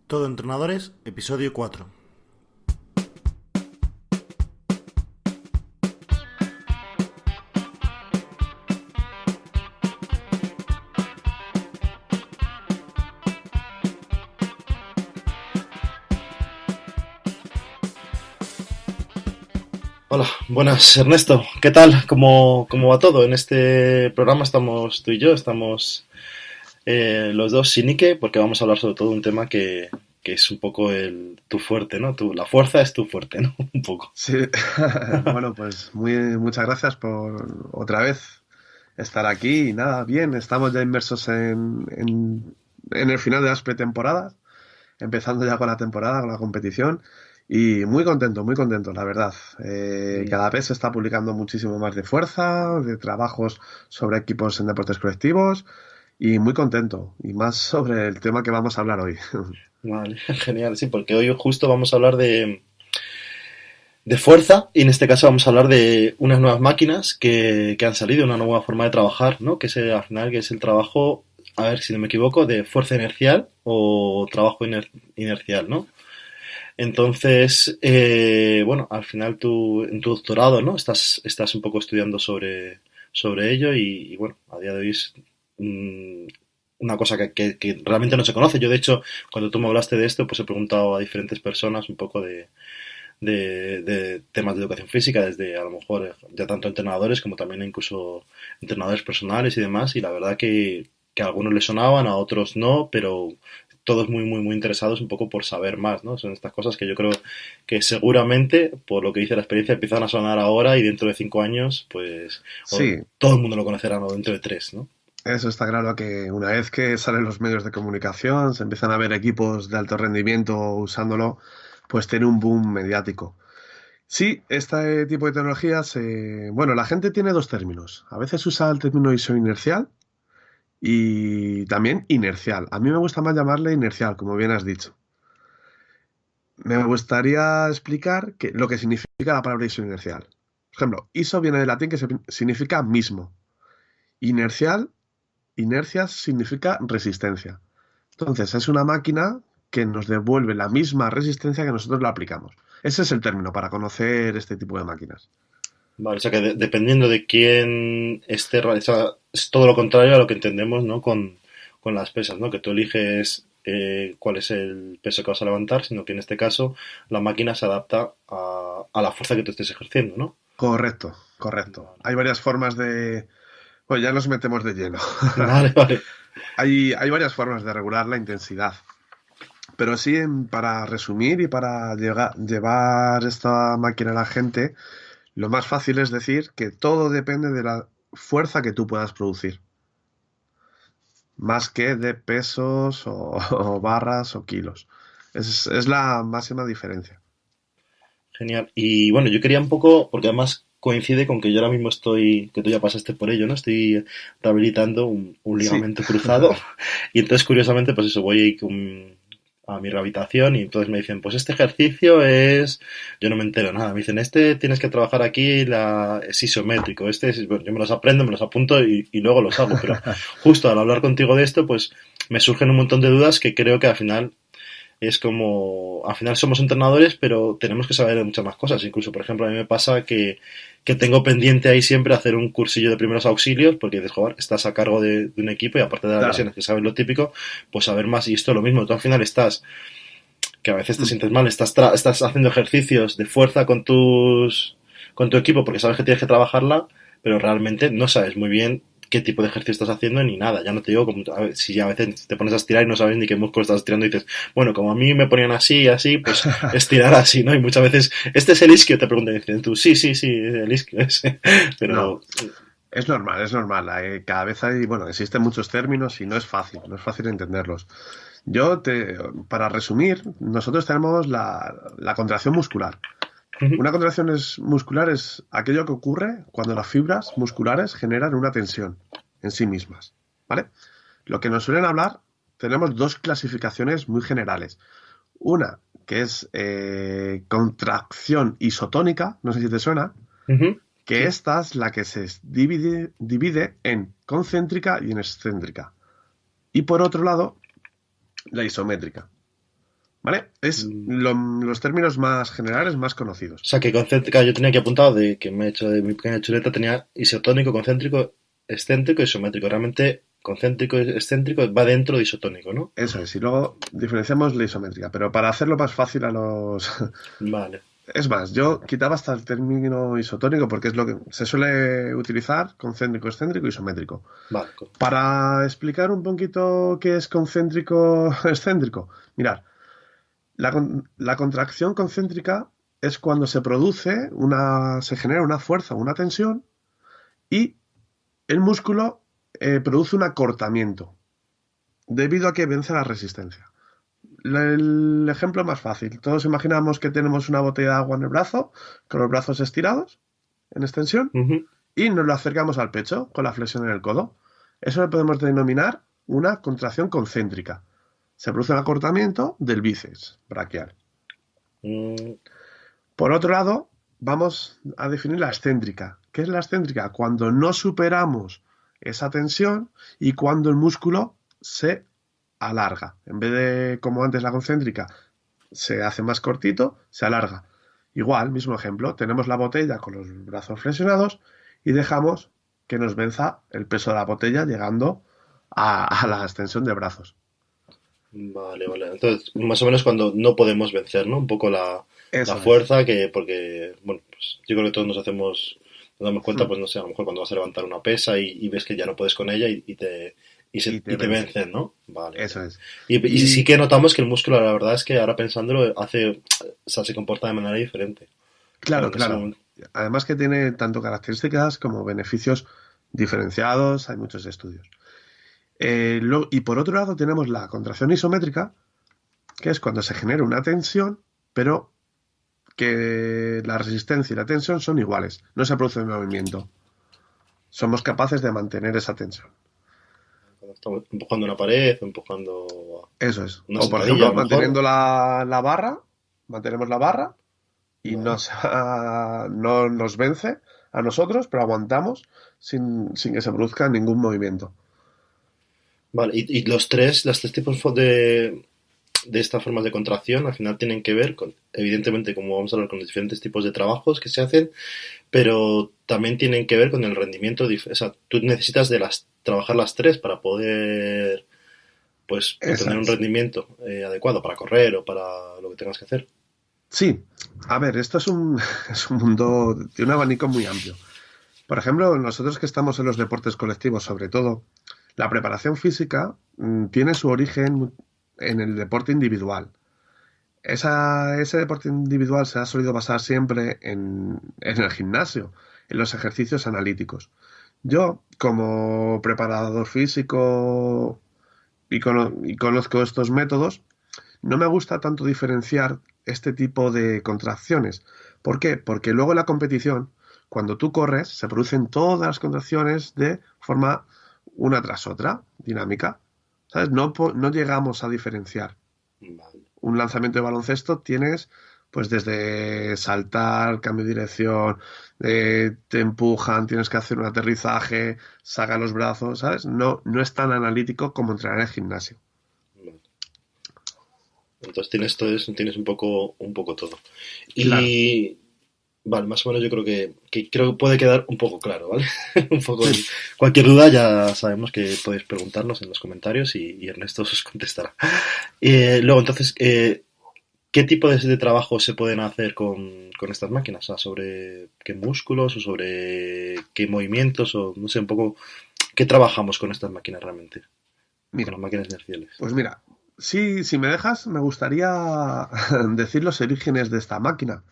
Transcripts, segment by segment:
Todo Entrenadores, episodio 4. Hola, buenas Ernesto, ¿qué tal? ¿Cómo va todo? En este programa estamos tú y yo, estamos los dos sin Ike, porque vamos a hablar sobre todo un tema que es un poco tu fuerte, ¿no? La fuerza es tu fuerte, ¿no? Un poco. Sí, bueno, pues muchas gracias por otra vez estar aquí. Y nada, bien, estamos ya inmersos en el final de las pretemporadas, empezando ya con la temporada, con la competición. Y muy contento, la verdad. Mm. Cada vez se está publicando muchísimo más de fuerza, de trabajos sobre equipos en deportes colectivos. Y muy contento. Y más sobre el tema que vamos a hablar hoy. Vale, genial, sí, porque hoy justo vamos a hablar de fuerza y en este caso vamos a hablar de unas nuevas máquinas que han salido, una nueva forma de trabajar, ¿no? Que es al final que es el trabajo, a ver si no me equivoco, de fuerza inercial o trabajo inercial, ¿no? Entonces, bueno, al final en tu doctorado, ¿no? Estás un poco estudiando sobre ello y, bueno, a día de hoy es mm, una cosa que realmente no se conoce. Yo, de hecho, cuando tú me hablaste de esto, pues he preguntado a diferentes personas un poco de temas de educación física, desde a lo mejor ya tanto entrenadores como también incluso entrenadores personales y demás, y la verdad que a algunos les sonaban, a otros no, pero todos muy interesados un poco por saber más, ¿no? Son estas cosas que yo creo que seguramente, por lo que dice la experiencia, empiezan a sonar ahora y dentro de 5 años, pues Sí, todo el mundo lo conocerá, ¿no? Dentro de tres, ¿no? eso está claro que una vez que salen los medios de comunicación, se empiezan a ver equipos de alto rendimiento usándolo, pues tiene un boom mediático. Sí, este tipo de tecnologías, bueno, la gente tiene dos términos. A veces usa el término isoinercial y también inercial. A mí me gusta más llamarle inercial, como bien has dicho. Me gustaría explicar lo que significa la palabra isoinercial. Por ejemplo, iso viene del latín que significa mismo. Inercial, inercia significa resistencia. Entonces, es una máquina que nos devuelve la misma resistencia que nosotros la aplicamos. Ese es el término para conocer este tipo de máquinas. Vale, o sea que dependiendo de quién esté realizada, es todo lo contrario a lo que entendemos, ¿no? Con las pesas, ¿no? Que tú eliges cuál es el peso que vas a levantar, sino que en este caso la máquina se adapta a la fuerza que tú estés ejerciendo, ¿no? Correcto, correcto. Hay varias formas de... Pues ya nos metemos de lleno. Vale, vale. Hay varias formas de regular la intensidad. Pero sí, para resumir y para llevar esta máquina a la gente, lo más fácil es decir que todo depende de la fuerza que tú puedas producir. Más que de pesos o barras o kilos. Es la máxima diferencia. Genial. Y bueno, yo quería un poco, porque además coincide con que yo ahora mismo que tú ya pasaste por ello, ¿no? Estoy rehabilitando un Sí, ligamento cruzado y entonces curiosamente pues eso, voy a mi rehabilitación y entonces me dicen, pues este ejercicio es, yo no me entero nada, me dicen, este tienes que trabajar aquí, es isométrico, bueno, yo me los aprendo, me los apunto y luego los hago, pero justo al hablar contigo de esto, pues me surgen un montón de dudas que creo que al final es como, al final somos entrenadores, pero tenemos que saber de muchas más cosas. Incluso, por ejemplo, a mí me pasa que tengo pendiente ahí siempre hacer un cursillo de primeros auxilios, porque dices, joder, estás a cargo de un equipo y aparte de las claro. lesiones, que sabes lo típico, pues saber más. Y esto es lo mismo, tú al final que a veces te Mm. sientes mal, estás haciendo ejercicios de fuerza con tu equipo porque sabes que tienes que trabajarla, pero realmente no sabes muy bien qué tipo de ejercicio estás haciendo ni nada. Ya no te digo, si a veces te pones a estirar y no sabes ni qué músculo estás estirando y dices, bueno, como a mí me ponían así y así, pues estirar así, ¿no? Y muchas veces, ¿este es el isquio? Te preguntan y dicen tú, sí, el isquio ese. Pero, No, es normal, es normal. Cada vez hay, bueno, existen muchos términos y no es fácil entenderlos. Para resumir, nosotros tenemos la contracción muscular. Una muscular es aquello que ocurre cuando las fibras musculares generan una tensión en sí mismas, ¿vale? Lo que nos suelen hablar, tenemos dos clasificaciones muy generales. Una que es contracción isotónica, no sé si te suena, ujú, que sí. esta es la que se divide en concéntrica y en excéntrica. Y por otro lado, la isométrica. ¿Vale? Es los términos más generales, más conocidos. O sea, que concéntrica, yo tenía aquí apuntado de que me he hecho de mi pequeña chuleta, tenía isotónico, concéntrico, excéntrico y isométrico. Realmente, concéntrico y excéntrico va dentro de isotónico, ¿no? Eso es, y luego diferenciamos la isométrica, pero para hacerlo más fácil a los... Vale. Es más, yo quitaba hasta el término isotónico porque es lo que se suele utilizar, concéntrico, excéntrico y isométrico. Vale. Para explicar un poquito qué es concéntrico, excéntrico, mirad, la contracción concéntrica es cuando se produce se genera una fuerza, una tensión, y el músculo produce un acortamiento debido a que vence la resistencia. El ejemplo más fácil. Todos imaginamos que tenemos una botella de agua en el brazo, con los brazos estirados, en extensión, y nos lo acercamos al pecho con la flexión en el codo. Eso lo podemos denominar una contracción concéntrica. Se produce un acortamiento del bíceps braquial. Por otro lado, vamos a definir la excéntrica. ¿Qué es la excéntrica? Cuando no superamos esa tensión y cuando el músculo se alarga. En vez de, como antes la concéntrica, se hace más cortito, se alarga. Igual, mismo ejemplo, tenemos la botella con los brazos flexionados y dejamos que nos venza el peso de la botella llegando a la extensión de brazos. Vale. Entonces, más o menos cuando no podemos vencer, ¿no? Un poco la fuerza, porque, bueno, pues yo creo que todos nos damos cuenta, pues no sé, a lo mejor cuando vas a levantar una pesa y ves que ya no puedes con ella y te vencen, ¿no? Vale. Eso es. Y sí que notamos que el músculo, la verdad es que ahora pensándolo, se comporta de manera diferente. Claro. Además que tiene tanto características como beneficios diferenciados, hay muchos estudios. Y por otro lado tenemos la contracción isométrica, que es cuando se genera una tensión, pero que la resistencia y la tensión son iguales, no se produce un movimiento. Somos capaces de mantener esa tensión. Cuando estamos empujando una pared, empujando... Eso es. O por ejemplo, manteniendo la barra, mantenemos la barra y vale. no nos vence a nosotros, pero aguantamos sin que se produzca ningún movimiento. Vale, y los tres tipos de estas formas de contracción al final tienen que ver con, evidentemente, como vamos a hablar, con los diferentes tipos de trabajos que se hacen, pero también tienen que ver con el rendimiento. O sea, tú necesitas trabajar las tres para poder, pues, tener un rendimiento adecuado para correr o para lo que tengas que hacer. Sí, a ver, esto es un mundo de un abanico muy amplio. Por ejemplo, nosotros que estamos en los deportes colectivos, sobre todo, la preparación física tiene su origen en el deporte individual. Ese deporte individual se ha solido basar siempre en el gimnasio, en los ejercicios analíticos. Yo, como preparador físico y conozco estos métodos, no me gusta tanto diferenciar este tipo de contracciones. ¿Por qué? Porque luego en la competición, cuando tú corres, se producen todas las contracciones de forma una tras otra, dinámica. ¿Sabes? No llegamos a diferenciar. Vale. Un lanzamiento de baloncesto tienes, pues desde saltar, cambio de dirección, te empujan, tienes que hacer un aterrizaje, saca los brazos, ¿sabes? No es tan analítico como entrenar en el gimnasio. Vale. Entonces tienes un poco todo. Y claro. Vale, más o menos yo creo que puede quedar un poco claro, ¿vale? Un poco. Cualquier duda ya sabemos que podéis preguntarnos en los comentarios y Ernesto os contestará. Luego, entonces, ¿qué tipo de trabajo se pueden hacer con estas máquinas? O sea, ¿sobre qué músculos o sobre qué movimientos o no sé, un poco qué trabajamos con estas máquinas realmente? Con las máquinas inerciales. Pues mira, si me dejas, me gustaría decir los orígenes de esta máquina,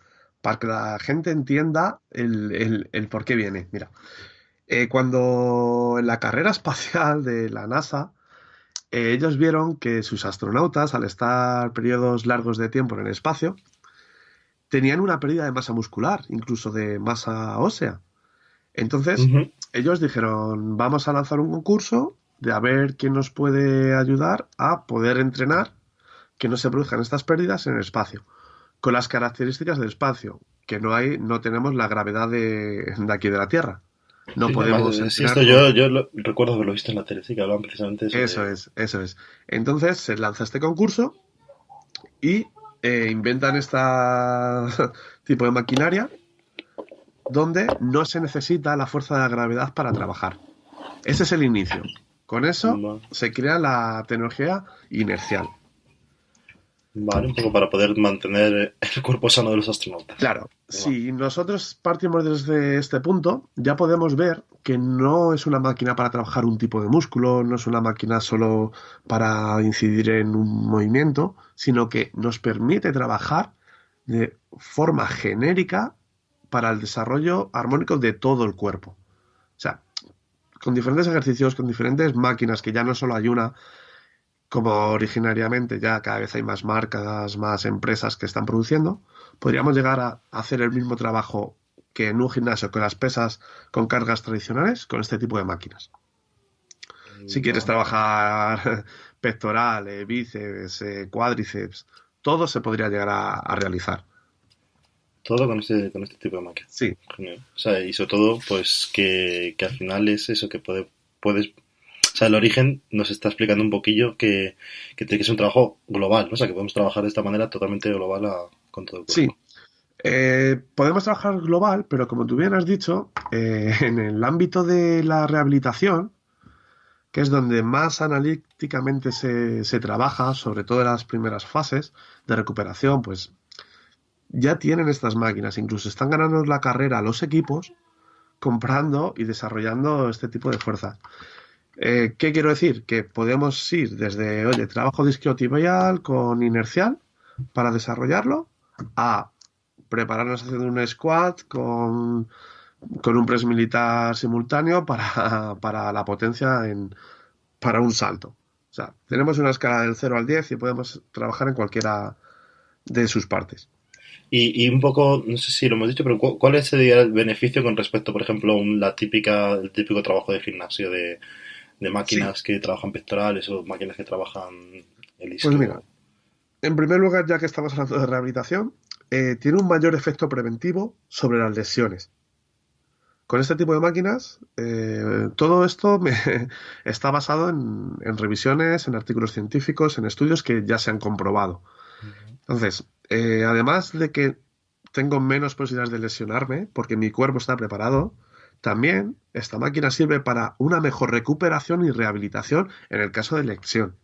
para que la gente entienda el por qué viene. Mira, cuando en la carrera espacial de la NASA, ellos vieron que sus astronautas, al estar periodos largos de tiempo en el espacio, tenían una pérdida de masa muscular, incluso de masa ósea. Entonces, ellos dijeron, vamos a lanzar un concurso de a ver quién nos puede ayudar a poder entrenar que no se produzcan estas pérdidas en el espacio, con las características del espacio, que no tenemos la gravedad de aquí de la Tierra. No podemos esto yo recuerdo haberlo visto en la tele, sí, que hablaban precisamente de eso. Eso es. Entonces se lanza este concurso y inventan este tipo de maquinaria donde no se necesita la fuerza de la gravedad para trabajar. Ese es el inicio. Con eso se crea la tecnología inercial. Vale, un poco para poder mantener el cuerpo sano de los astronautas. Claro, si nosotros partimos desde este punto, ya podemos ver que no es una máquina para trabajar un tipo de músculo, no es una máquina solo para incidir en un movimiento, sino que nos permite trabajar de forma genérica para el desarrollo armónico de todo el cuerpo. O sea, con diferentes ejercicios, con diferentes máquinas, que ya no solo hay una, como originariamente ya cada vez hay más marcas, más empresas que están produciendo, podríamos llegar a hacer el mismo trabajo que en un gimnasio con las pesas con cargas tradicionales con este tipo de máquinas. Si quieres trabajar pectoral, bíceps, cuádriceps, todo se podría llegar a realizar. Todo con este tipo de máquinas. Sí. Genial. O sea, y sobre todo, pues que al final es eso, que puedes... O sea, el origen nos está explicando un poquillo que es un trabajo global, ¿no? O sea, que podemos trabajar de esta manera totalmente global con todo el cuerpo. Sí. Podemos trabajar global, pero como tú bien has dicho, en el ámbito de la rehabilitación, que es donde más analíticamente se trabaja, sobre todo en las primeras fases de recuperación, pues ya tienen estas máquinas, incluso están ganando la carrera a los equipos comprando y desarrollando este tipo de fuerza. ¿Qué quiero decir? Que podemos ir desde, trabajo isquiotibial con inercial para desarrollarlo, a prepararnos haciendo un squat con un press militar simultáneo para la potencia para un salto. O sea, tenemos una escala del 0 al 10 y podemos trabajar en cualquiera de sus partes. Y un poco, no sé si lo hemos dicho, pero ¿cuál sería el beneficio con respecto, por ejemplo, a el típico trabajo de gimnasio de máquinas que trabajan pectorales o máquinas que trabajan el isquio? Pues mira, en primer lugar, ya que estamos hablando de rehabilitación, tiene un mayor efecto preventivo sobre las lesiones. Con este tipo de máquinas, todo esto está basado en revisiones, en artículos científicos, en estudios que ya se han comprobado. Entonces, además de que tengo menos posibilidades de lesionarme, porque mi cuerpo está preparado, también esta máquina sirve para una mejor recuperación y rehabilitación en el caso de lesión.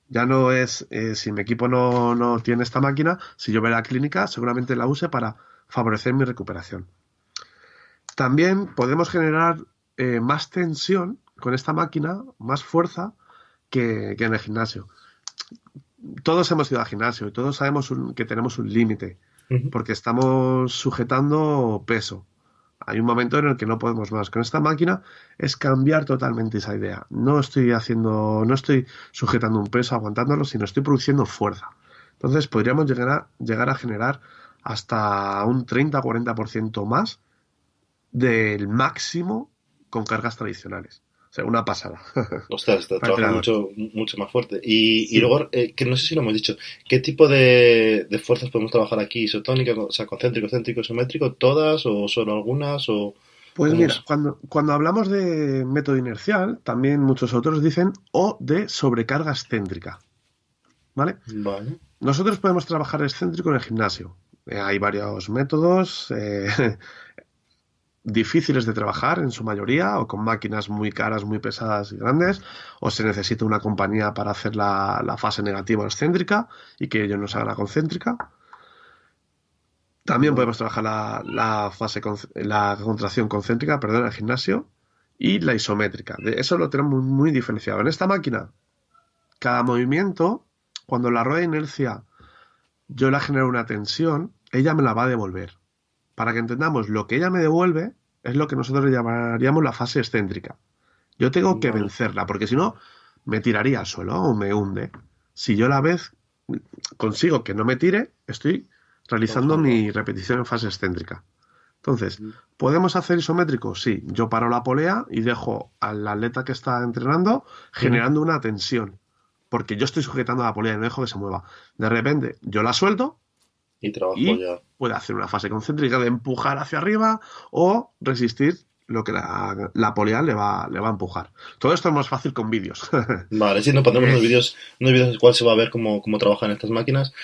Ya no es, si mi equipo no tiene esta máquina, si yo voy a la clínica, seguramente la use para favorecer mi recuperación. También podemos generar más tensión con esta máquina, más fuerza que en el gimnasio. Todos hemos ido al gimnasio y todos sabemos que tenemos un límite, porque estamos sujetando peso. Hay un momento en el que no podemos más. Con esta máquina es cambiar totalmente esa idea. No estoy sujetando un peso, aguantándolo, sino estoy produciendo fuerza. Entonces podríamos llegar a generar hasta un 30-40% más del máximo con cargas tradicionales. O sea, una pasada. Ostras, trabaja mucho más fuerte. Y luego, que no sé si lo hemos dicho, ¿qué tipo de fuerzas podemos trabajar aquí? ¿Isotónica, o sea, concéntrico, céntrico, isométrico? ¿Todas o solo algunas? Pues mira, cuando hablamos de método inercial, también muchos otros dicen o de sobrecarga excéntrica. ¿Vale? Vale. Nosotros podemos trabajar excéntrico en el gimnasio. Hay varios métodos difíciles de trabajar en su mayoría, o con máquinas muy caras, muy pesadas y grandes, o se necesita una compañía para hacer la fase negativa o excéntrica y que ellos nos hagan la concéntrica. También podemos trabajar la contracción concéntrica, en el gimnasio, y la isométrica. De eso lo tenemos muy diferenciado. En esta máquina, cada movimiento, cuando la rueda de inercia yo la genero una tensión, ella me la va a devolver. Para que entendamos, lo que ella me devuelve es lo que nosotros le llamaríamos la fase excéntrica. Yo tengo que vencerla, porque si no, me tiraría al suelo o me hunde. Si yo a la vez consigo que no me tire, estoy realizando mi repetición en fase excéntrica. Entonces, ¿podemos hacer isométrico? Sí. Yo paro la polea y dejo al atleta que está entrenando generando una tensión, porque yo estoy sujetando la polea y no dejo que se mueva. De repente, yo la suelto y puede hacer una fase concéntrica de empujar hacia arriba o resistir lo que la polea le va a empujar. Todo esto es más fácil con vídeos. Vale, sí, no pondremos unos vídeos en los cuales se va a ver cómo trabajan estas máquinas.